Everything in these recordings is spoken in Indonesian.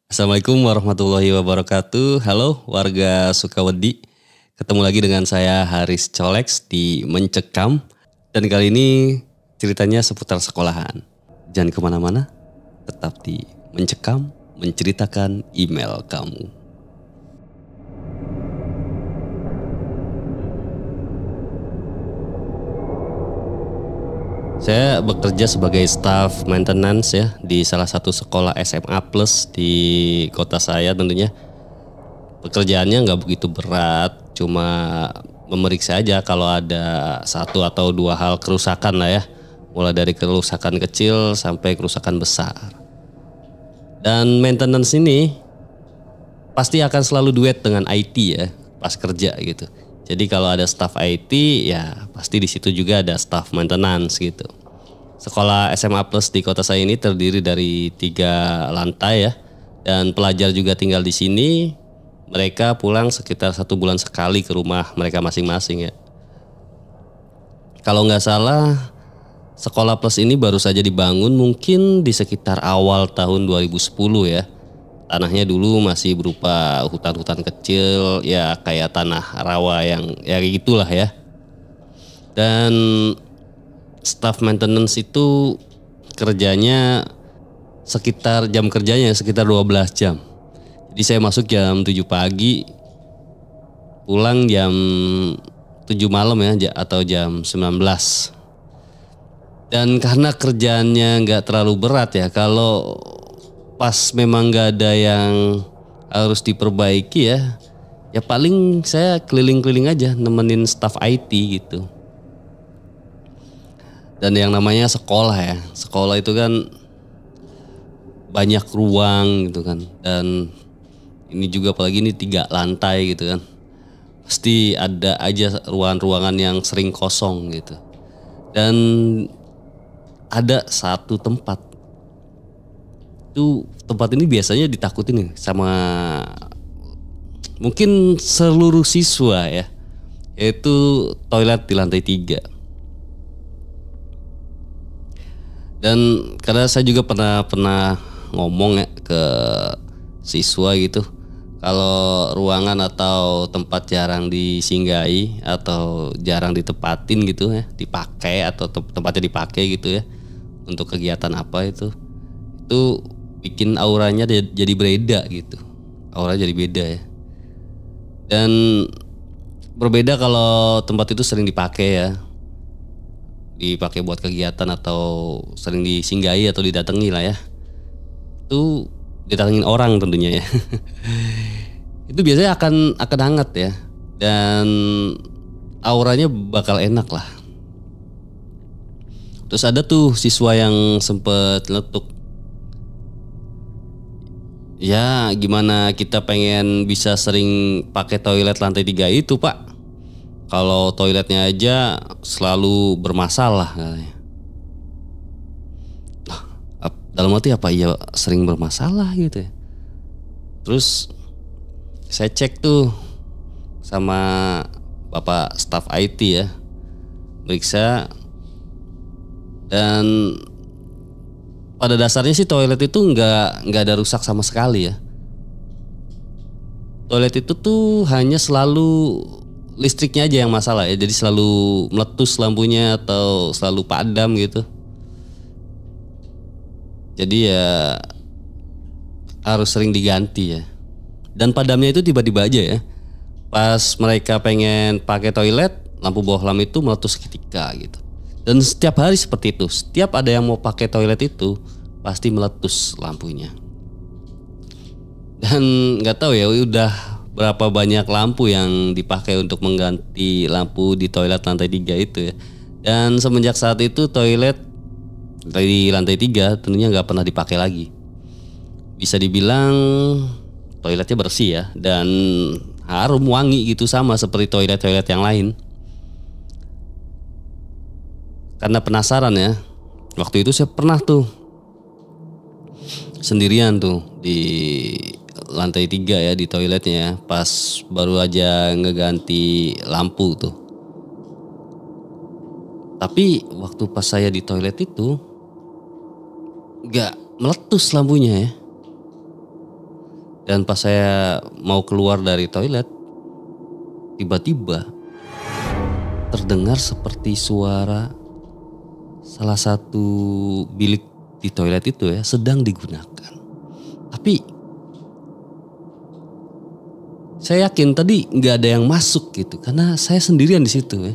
Assalamualaikum warahmatullahi wabarakatuh. Halo warga Sukawedi. Ketemu lagi dengan saya Haris Colex di Mencekam. Dan kali ini ceritanya seputar sekolahan. Jangan kemana-mana, tetap di Mencekam, menceritakan email kamu. Saya bekerja sebagai staff maintenance ya di salah satu sekolah SMA Plus di kota saya tentunya. Pekerjaannya nggak begitu berat, cuma memeriksa aja kalau ada satu atau dua hal kerusakan lah ya. Mulai dari kerusakan kecil sampai kerusakan besar. Dan maintenance ini pasti akan selalu duet dengan IT ya pas kerja gitu. Jadi kalau ada staff IT ya pasti di situ juga ada staff maintenance gitu. Sekolah SMA Plus di kota saya ini terdiri dari 3 lantai ya. Dan pelajar juga tinggal di sini. Mereka pulang sekitar 1 bulan sekali ke rumah mereka masing-masing ya. Kalau nggak salah sekolah plus ini baru saja dibangun mungkin di sekitar awal tahun 2010 ya. Tanahnya dulu masih berupa hutan-hutan kecil ya kayak tanah rawa yang ya gitulah ya. Dan staff maintenance itu kerjanya sekitar jam kerjanya sekitar 12 jam. Jadi saya masuk jam 7 pagi, pulang jam 7 malam ya atau jam 19. Dan karena kerjaannya nggak terlalu berat ya, kalau pas memang nggak ada yang harus diperbaiki ya paling saya keliling-keliling aja nemenin staff IT gitu. Dan yang namanya sekolah ya, sekolah itu kan banyak ruang gitu kan, dan ini juga apalagi ini 3 lantai gitu kan, pasti ada aja ruangan-ruangan yang sering kosong gitu. Dan ada satu tempat, itu tempat ini biasanya ditakutin nih sama mungkin seluruh siswa ya, yaitu toilet di lantai 3. Dan karena saya juga pernah ngomong ya ke siswa gitu, kalau ruangan atau tempat jarang disinggahi atau jarang ditempatin gitu ya, dipakai atau tempatnya dipakai gitu ya untuk kegiatan apa itu bikin auranya jadi beda gitu. Auranya jadi beda ya. Dan berbeda kalau tempat itu sering dipakai ya. Dipakai buat kegiatan atau sering disinggahi atau didatangi lah ya. Itu didatengin orang tentunya ya. Itu biasanya akan hangat ya. Dan auranya bakal enak lah. Terus ada tuh siswa yang sempet letuk. Ya gimana kita pengen bisa sering pakai toilet lantai 3 itu pak. Kalau toiletnya aja selalu bermasalah katanya. Dalam arti apa iya sering bermasalah gitu ya. Terus saya cek tuh sama bapak staff IT ya, periksa, dan pada dasarnya sih toilet itu nggak ada rusak sama sekali ya. Toilet itu tuh hanya selalu listriknya aja yang masalah ya, jadi selalu meletus lampunya atau selalu padam gitu. Jadi ya harus sering diganti ya. Dan padamnya itu tiba-tiba aja ya. Pas mereka pengen pakai toilet, lampu bawah lam itu meletus seketika gitu. Dan setiap hari seperti itu. Setiap ada yang mau pakai toilet itu pasti meletus lampunya. Dan nggak tahu ya udah berapa banyak lampu yang dipakai untuk mengganti lampu di toilet lantai 3 itu ya. Dan semenjak saat itu toilet di lantai 3 tentunya nggak pernah dipakai lagi. Bisa dibilang toiletnya bersih ya, dan harum wangi gitu sama seperti toilet-toilet yang lain. Karena penasaran ya, waktu itu saya pernah tuh sendirian tuh di lantai 3 ya di toiletnya ya, pas baru aja ngeganti lampu tuh. Tapi waktu pas saya di toilet itu nggak meletus lampunya ya. Dan pas saya mau keluar dari toilet, tiba-tiba terdengar seperti suara salah satu bilik di toilet itu ya sedang digunakan. Tapi saya yakin tadi nggak ada yang masuk gitu karena saya sendirian di situ ya.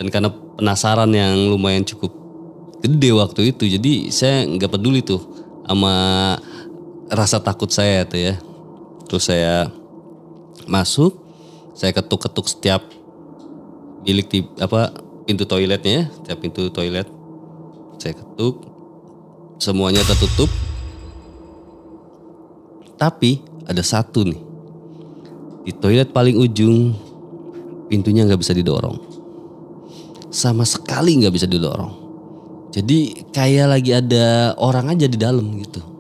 Dan karena penasaran yang lumayan cukup gede waktu itu, jadi saya nggak peduli tuh sama rasa takut saya tuh ya. Terus saya masuk, saya ketuk-ketuk setiap bilik di pintu toiletnya ya, setiap pintu toilet saya ketuk, semuanya tertutup. Tapi ada satu nih, di toilet paling ujung pintunya nggak bisa didorong, sama sekali nggak bisa didorong. Jadi kayak lagi ada orang aja di dalam gitu.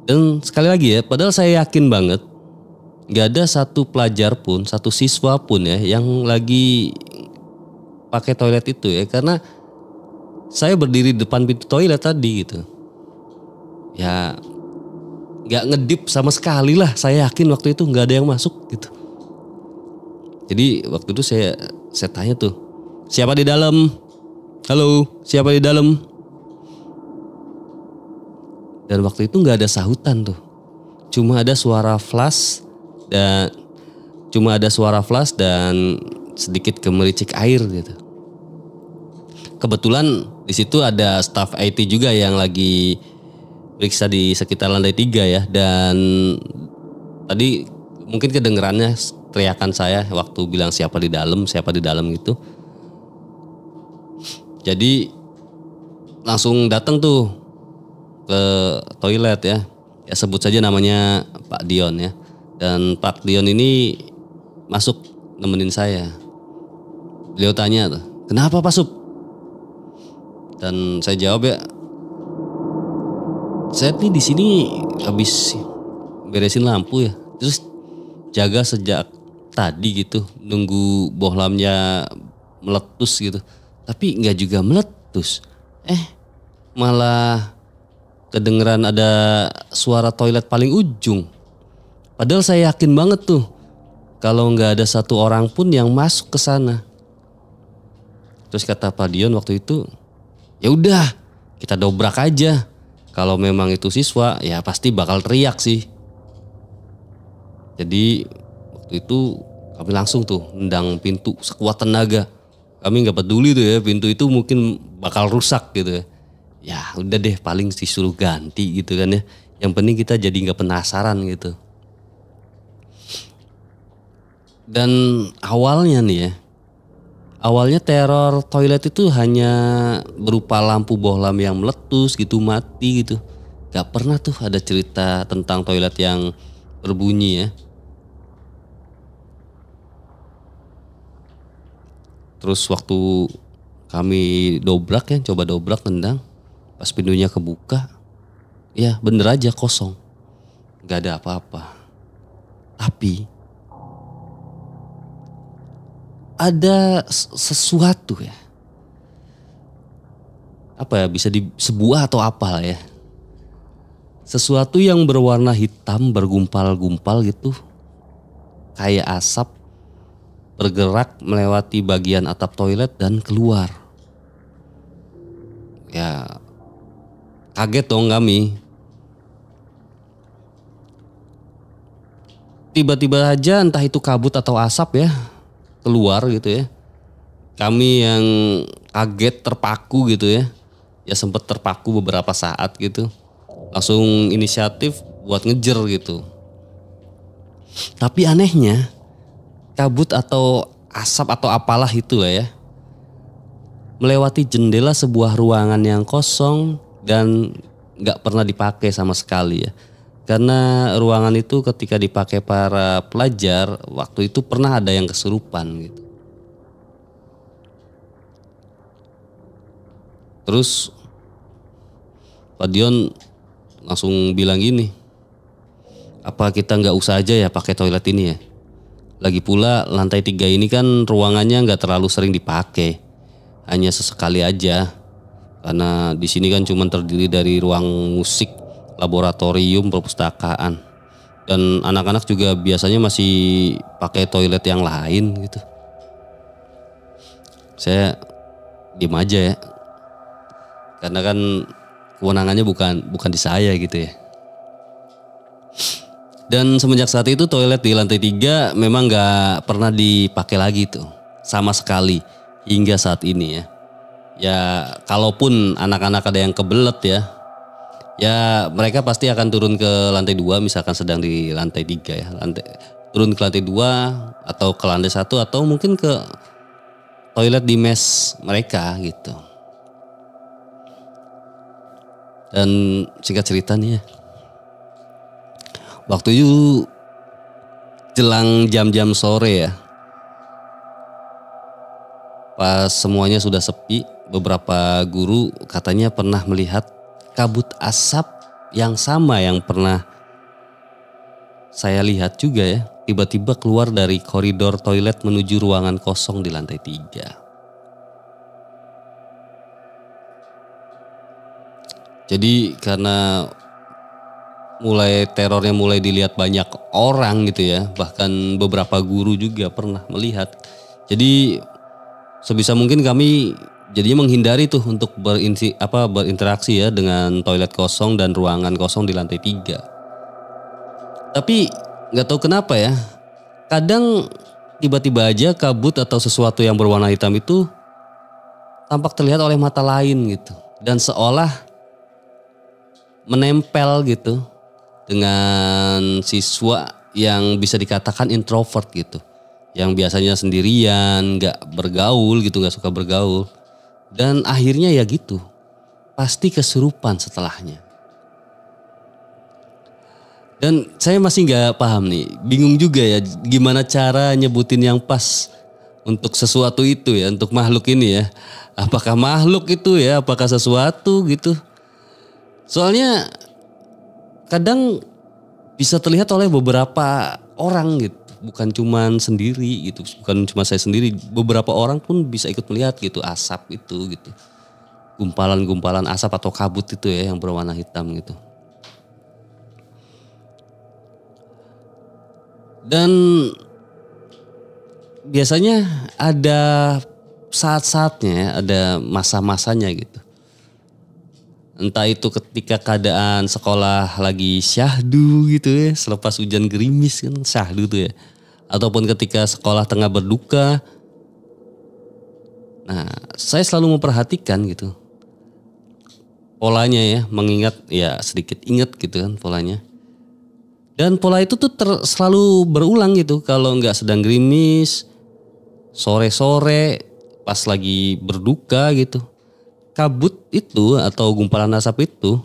Dan sekali lagi ya, padahal saya yakin banget gak ada satu pelajar pun, satu siswa pun ya yang lagi pakai toilet itu ya. Karena saya berdiri di depan pintu toilet tadi gitu. Ya gak ngedip sama sekali lah, saya yakin waktu itu gak ada yang masuk gitu. Jadi waktu itu saya tanya tuh, siapa di dalam? Halo, siapa di dalam? Dan waktu itu nggak ada sahutan tuh, cuma ada suara flash dan sedikit gemericik air gitu. Kebetulan di situ ada staf IT juga yang lagi periksa di sekitar lantai 3 ya, dan tadi mungkin kedengerannya teriakan saya waktu bilang siapa di dalam gitu. Jadi langsung datang tuh ke toilet ya sebut saja namanya Pak Dion ya. Dan Pak Dion ini masuk nemenin saya. Beliau tanya tuh, kenapa Pak Sup? Dan saya jawab ya, saya nih di sini habis beresin lampu ya, terus jaga sejak tadi gitu, nunggu bohlamnya meletus gitu. Tapi nggak juga meletus, malah kedengeran ada suara toilet paling ujung. Padahal saya yakin banget tuh kalau nggak ada satu orang pun yang masuk ke sana. Terus kata Pak Dion waktu itu, ya udah kita dobrak aja. Kalau memang itu siswa ya pasti bakal teriak sih. Jadi waktu itu kami langsung tuh nendang pintu sekuat tenaga. Kami nggak peduli tuh ya, pintu itu mungkin bakal rusak gitu ya. Ya udah deh, paling disuruh ganti gitu kan ya. Yang penting kita jadi nggak penasaran gitu. Dan awalnya nih ya, awalnya teror toilet itu hanya berupa lampu bohlam yang meletus gitu, mati gitu. Gak pernah tuh ada cerita tentang toilet yang berbunyi ya. Terus waktu kami coba dobrak tendang, pas pintunya kebuka, ya bener aja kosong. Gak ada apa-apa. Tapi ada sesuatu ya. Apa ya, bisa sebuah atau apa lah ya. Sesuatu yang berwarna hitam bergumpal-gumpal gitu. Kayak asap bergerak melewati bagian atap toilet dan keluar. Ya kaget dong kami. Tiba-tiba aja entah itu kabut atau asap ya keluar gitu ya. Kami yang kaget terpaku gitu ya. Ya sempat terpaku beberapa saat gitu. Langsung inisiatif buat ngejer gitu. Tapi anehnya kabut atau asap atau apalah itu lah ya, melewati jendela sebuah ruangan yang kosong dan gak pernah dipakai sama sekali ya. Karena ruangan itu ketika dipakai para pelajar waktu itu pernah ada yang kesurupan gitu. Terus Pak Dion langsung bilang gini, apa kita nggak usah aja ya pakai toilet ini ya? Lagi pula lantai 3 ini kan ruangannya nggak terlalu sering dipakai, hanya sesekali aja. Karena di sini kan cuma terdiri dari ruang musik, laboratorium, perpustakaan. Dan anak-anak juga biasanya masih pakai toilet yang lain gitu. Saya diem aja ya. Karena kan kewenangannya bukan di saya gitu ya. Dan semenjak saat itu toilet di lantai 3 memang gak pernah dipakai lagi tuh. Sama sekali hingga saat ini ya. Ya kalaupun anak-anak ada yang kebelet ya mereka pasti akan turun ke lantai 2 misalkan sedang di lantai 3 ya. Turun ke lantai 2 atau ke lantai 1 atau mungkin ke toilet di mes mereka gitu. Dan singkat cerita nih ya. Waktu itu jelang jam-jam sore ya. Pas semuanya sudah sepi, beberapa guru katanya pernah melihat kabut asap yang sama yang pernah saya lihat juga ya. Tiba-tiba keluar dari koridor toilet menuju ruangan kosong di lantai 3. Jadi karena terornya mulai dilihat banyak orang gitu ya. Bahkan beberapa guru juga pernah melihat. Jadi sebisa mungkin kami jadinya menghindari tuh untuk berinteraksi ya dengan toilet kosong dan ruangan kosong di lantai 3. Tapi gak tahu kenapa ya. Kadang tiba-tiba aja kabut atau sesuatu yang berwarna hitam itu tampak terlihat oleh mata lain gitu. Dan seolah menempel gitu dengan siswa yang bisa dikatakan introvert gitu. Yang biasanya sendirian, gak bergaul gitu, gak suka bergaul. Dan akhirnya ya gitu, pasti kesurupan setelahnya. Dan saya masih gak paham nih, bingung juga ya gimana cara nyebutin yang pas untuk sesuatu itu ya, untuk makhluk ini ya. Apakah makhluk itu ya, apakah sesuatu gitu. Soalnya kadang bisa terlihat oleh beberapa orang gitu. Bukan cuma sendiri gitu. Bukan cuma saya sendiri. Beberapa orang pun bisa ikut melihat gitu asap itu gitu. Gumpalan-gumpalan asap atau kabut itu ya yang berwarna hitam gitu. Dan biasanya ada saat-saatnya, ada masa-masanya gitu. Entah itu ketika keadaan sekolah lagi syahdu gitu ya. Selepas hujan gerimis kan syahdu tuh ya. Ataupun ketika sekolah tengah berduka. Nah saya selalu memperhatikan gitu. Polanya ya. Mengingat ya sedikit ingat gitu kan polanya. Dan pola itu tuh selalu berulang gitu. Kalau nggak sedang gerimis. Sore-sore pas lagi berduka gitu. Kabut itu atau gumpalan asap itu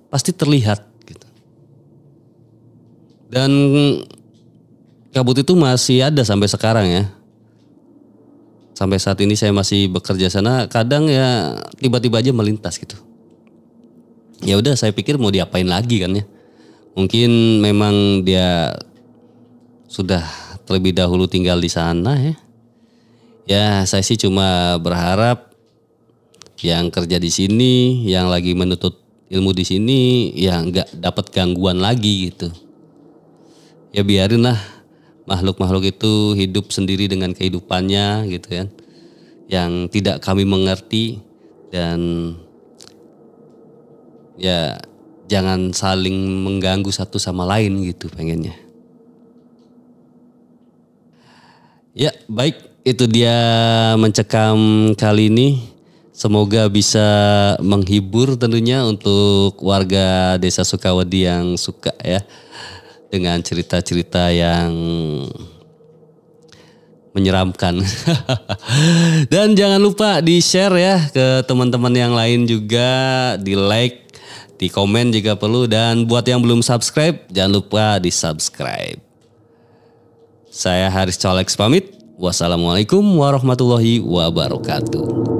pasti terlihat gitu. Dan kabut itu masih ada sampai sekarang ya. Sampai saat ini saya masih bekerja sana, kadang ya tiba-tiba aja melintas gitu. Ya udah saya pikir mau diapain lagi kan ya. Mungkin memang dia sudah terlebih dahulu tinggal di sana ya. Ya saya sih cuma berharap yang kerja di sini, yang lagi menuntut ilmu di sini, ya nggak dapat gangguan lagi gitu. Ya biarin lah makhluk-makhluk itu hidup sendiri dengan kehidupannya gitu kan. Yang tidak kami mengerti dan ya jangan saling mengganggu satu sama lain gitu pengennya. Ya baik. Itu dia mencekam kali ini. Semoga bisa menghibur tentunya untuk warga Desa Sukawedi yang suka ya. Dengan cerita-cerita yang menyeramkan. Dan jangan lupa di-share ya ke teman-teman yang lain juga. Di-like, di komen jika perlu. Dan buat yang belum subscribe, jangan lupa di-subscribe. Saya Haris Colex pamit. Wassalamualaikum warahmatullahi wabarakatuh.